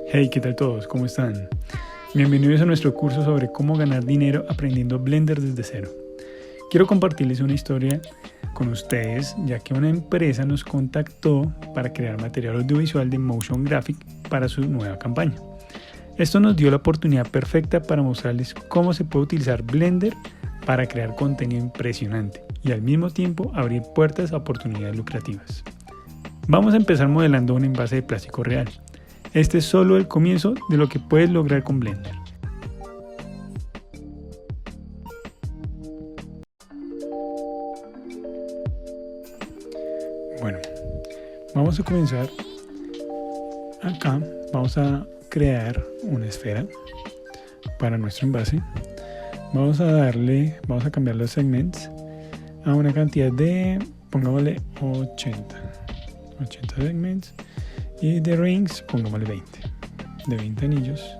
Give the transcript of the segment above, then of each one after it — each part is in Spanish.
Hey, ¿qué tal todos? ¿Cómo están? Bienvenidos a nuestro curso sobre cómo ganar dinero aprendiendo Blender desde cero. Quiero compartirles una historia con ustedes, ya que una empresa nos contactó para crear material audiovisual de motion graphic para su nueva campaña. Esto nos dio la oportunidad perfecta para mostrarles cómo se puede utilizar Blender para crear contenido impresionante y al mismo tiempo abrir puertas a oportunidades lucrativas. Vamos a empezar modelando un envase de plástico real. Este es solo el comienzo de lo que puedes lograr con Blender. Bueno, vamos a comenzar acá. Vamos a crear una esfera para nuestro envase. Vamos a cambiar los segments a una cantidad de, pongámosle 80 segments. Y de rings, pongámosle 20. De 20 anillos.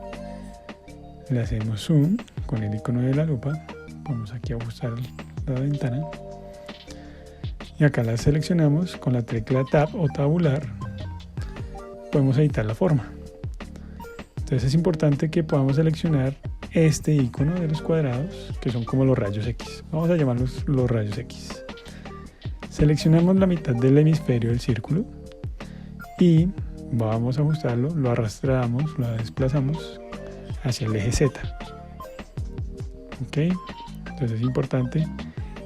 Le hacemos zoom con el icono de la lupa. Vamos aquí a ajustar la ventana. Y acá la seleccionamos con la tecla Tab o tabular. Podemos editar la forma. Entonces es importante que podamos seleccionar este icono de los cuadrados, que son como los rayos X. Vamos a llamarlos los rayos X. Seleccionamos la mitad del hemisferio del círculo. Y vamos a ajustarlo, lo arrastramos, lo desplazamos hacia el eje Z. Ok, entonces es importante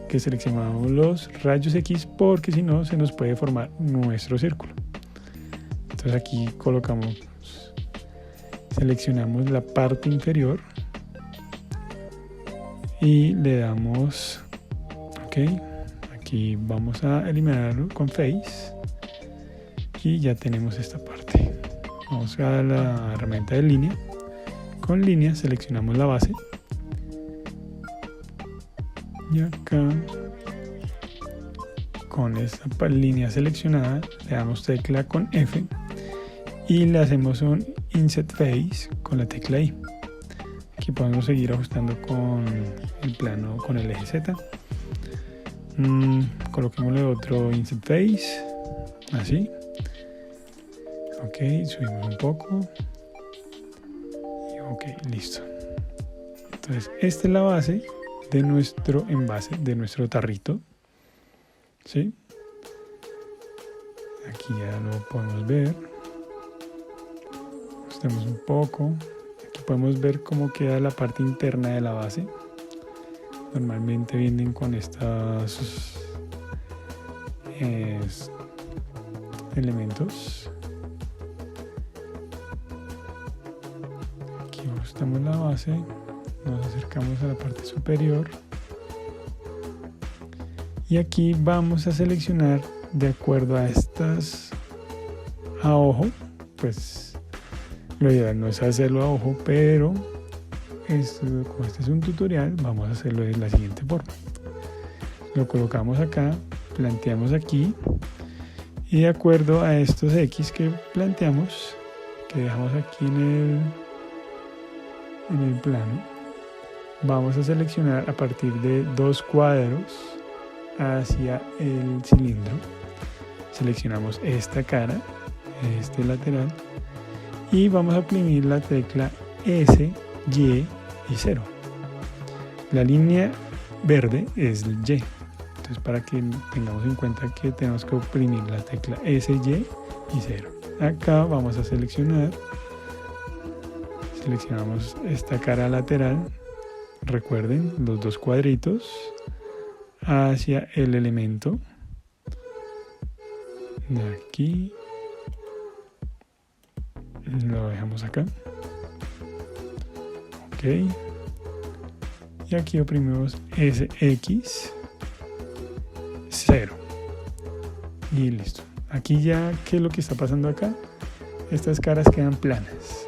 que seleccionemos los rayos X porque si no se nos puede formar nuestro círculo. Entonces aquí seleccionamos la parte inferior y le damos ok. Aquí vamos a eliminarlo con Face. Y ya tenemos esta parte. Vamos a la herramienta de línea. Con línea seleccionamos la base. Y acá, con esta línea seleccionada, le damos tecla con F. Y le hacemos un Inset Face con la tecla I. Aquí podemos seguir ajustando con el plano, con el eje Z. Coloquémosle otro Inset Face. Así. Ok, subimos un poco. Y ok, listo. Entonces, esta es la base de nuestro envase, de nuestro tarrito. ¿Sí? Aquí ya lo podemos ver. Ajustemos un poco. Aquí podemos ver cómo queda la parte interna de la base. Normalmente vienen con estos elementos. Ajustamos la base, nos acercamos a la parte superior y aquí vamos a seleccionar de acuerdo a estas a ojo. Pues lo ideal no es hacerlo a ojo, pero como este es un tutorial, vamos a hacerlo de la siguiente forma. Lo colocamos acá, planteamos aquí y de acuerdo a estos X que planteamos, que dejamos aquí en el plano, vamos a seleccionar a partir de dos cuadros hacia el cilindro. Seleccionamos esta cara, este lateral, y vamos a oprimir la tecla S, Y y 0. La línea verde es el Y. Entonces, para que tengamos en cuenta que tenemos que oprimir la tecla S, Y y 0. Acá vamos a seleccionamos esta cara lateral, recuerden los dos cuadritos hacia el elemento de aquí, lo dejamos acá, ok, y aquí oprimimos SX 0 y listo. Aquí ya, ¿qué es lo que está pasando acá? Estas caras quedan planas.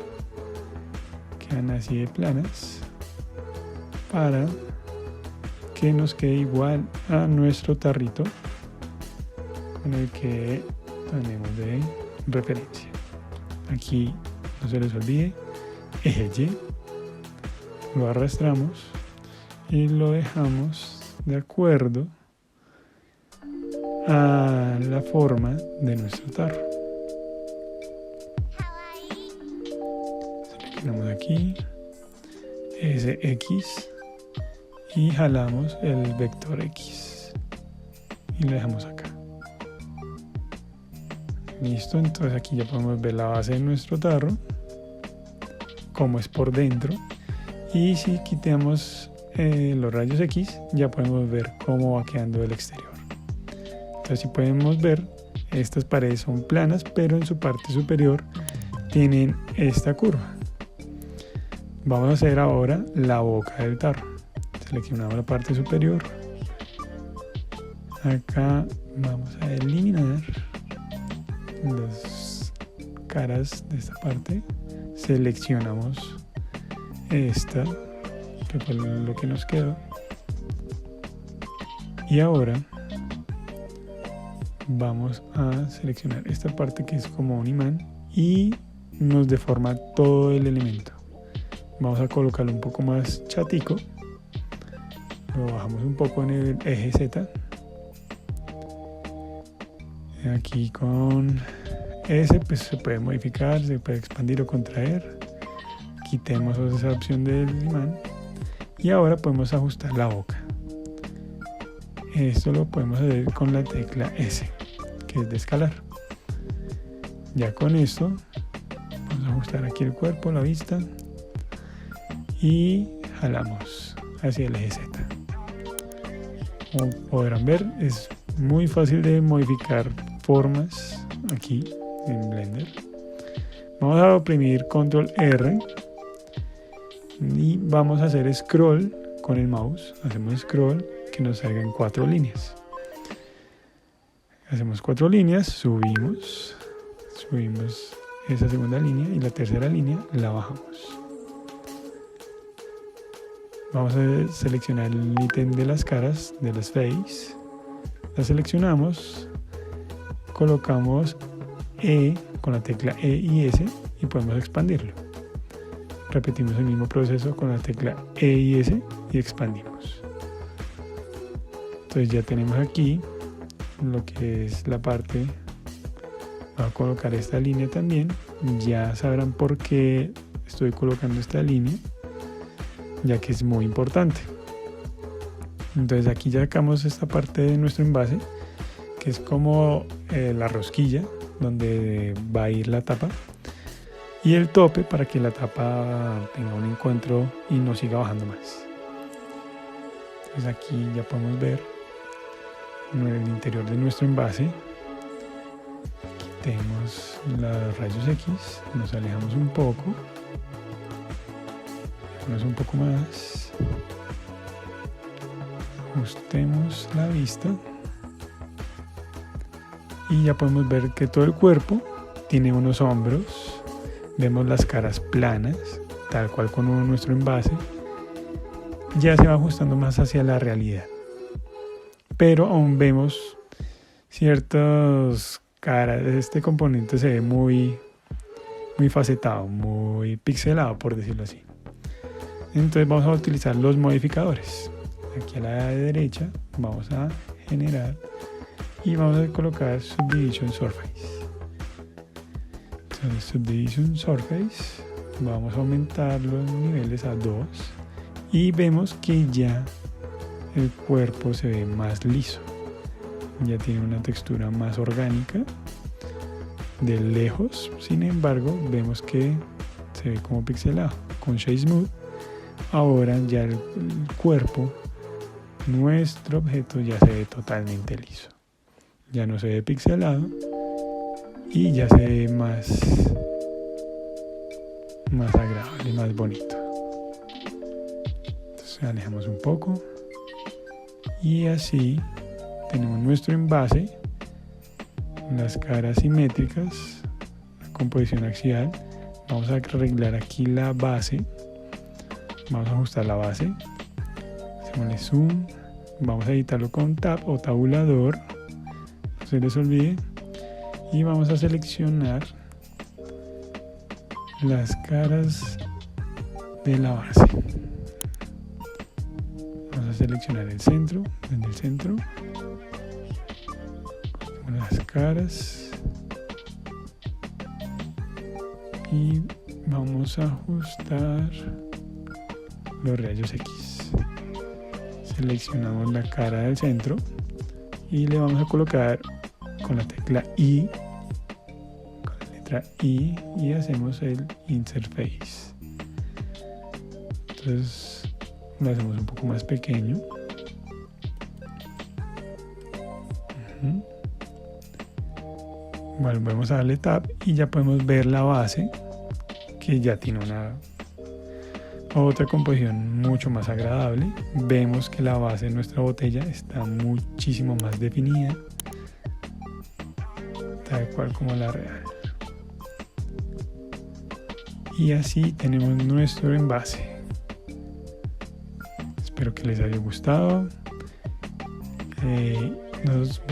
Así de planas para que nos quede igual a nuestro tarrito con el que tenemos de referencia. Aquí no se les olvide eje Y, lo arrastramos y lo dejamos de acuerdo a la forma de nuestro tarro. seleccionamos aquí, SX, y jalamos el vector X y lo dejamos acá. Listo, entonces aquí ya podemos ver la base de nuestro tarro, cómo es por dentro, y si quitamos los rayos X ya podemos ver cómo va quedando el exterior. Entonces, si podemos ver, estas paredes son planas, pero en su parte superior tienen esta curva. Vamos a hacer ahora la boca del tarro. Seleccionamos la parte superior. Acá vamos a eliminar las caras de esta parte. Seleccionamos esta, que fue lo que nos quedó. Y ahora vamos a seleccionar esta parte que es como un imán y nos deforma todo el elemento. Vamos a colocarlo un poco más chatico, lo bajamos un poco en el eje Z, aquí con S pues se puede modificar, se puede expandir o contraer. Quitemos esa opción del imán y ahora podemos ajustar la boca. Esto lo podemos hacer con la tecla S, que es de escalar. Ya con esto vamos a ajustar aquí el cuerpo, la vista, y jalamos hacia el eje Z. Como podrán ver, es muy fácil de modificar formas aquí en Blender. Vamos a oprimir Control R y vamos a hacer scroll con el mouse. Hacemos scroll, que nos salgan 4 líneas. Hacemos 4 líneas, subimos esa segunda línea y la tercera línea la bajamos. Vamos a seleccionar el ítem de las caras, de las face. La seleccionamos, colocamos E con la tecla E y S y podemos expandirlo. Repetimos el mismo proceso con la tecla E y S y expandimos. Entonces ya tenemos aquí lo que es la parte. Voy a colocar esta línea también. Ya sabrán por qué estoy colocando esta línea, ya que es muy importante. Entonces aquí ya sacamos esta parte de nuestro envase, que es como la rosquilla donde va a ir la tapa, y el tope para que la tapa tenga un encuentro y no siga bajando más. Entonces aquí ya podemos ver en el interior de nuestro envase. Quitemos los rayos X, nos alejamos un poco, un poco más, ajustemos la vista y ya podemos ver que todo el cuerpo tiene unos hombros. Vemos las caras planas, tal cual con nuestro envase. Ya se va ajustando más hacia la realidad, pero aún vemos ciertas caras. Este componente se ve muy facetado, muy pixelado, por decirlo así. Entonces vamos a utilizar los modificadores. Aquí a la derecha vamos a generar y vamos a colocar Subdivision Surface. Entonces, Subdivision Surface, vamos a aumentar los niveles a 2 y vemos que ya el cuerpo se ve más liso. Ya tiene una textura más orgánica de lejos. Sin embargo, vemos que se ve como pixelado. Con Shade Smooth, ahora ya el cuerpo, nuestro objeto, ya se ve totalmente liso. Ya no se ve pixelado y ya se ve más agradable, más bonito. Entonces alejamos un poco y así tenemos nuestro envase, las caras simétricas, la composición axial. Vamos a arreglar aquí la base. Vamos a ajustar la base. Hacemos zoom. Vamos a editarlo con tab o tabulador. No se les olvide. Y vamos a seleccionar las caras de la base. Vamos a seleccionar el centro. En el centro, las caras y vamos a ajustar los rayos X. Seleccionamos la cara del centro y le vamos a colocar con la tecla I, con la letra I, y hacemos el Insert Face. Entonces lo hacemos un poco más pequeño. Volvemos a darle Tab y ya podemos ver la base, que ya tiene otra composición mucho más agradable. Vemos que la base de nuestra botella está muchísimo más definida, tal cual como la real. Y así tenemos nuestro envase. Espero que les haya gustado. Nos vemos.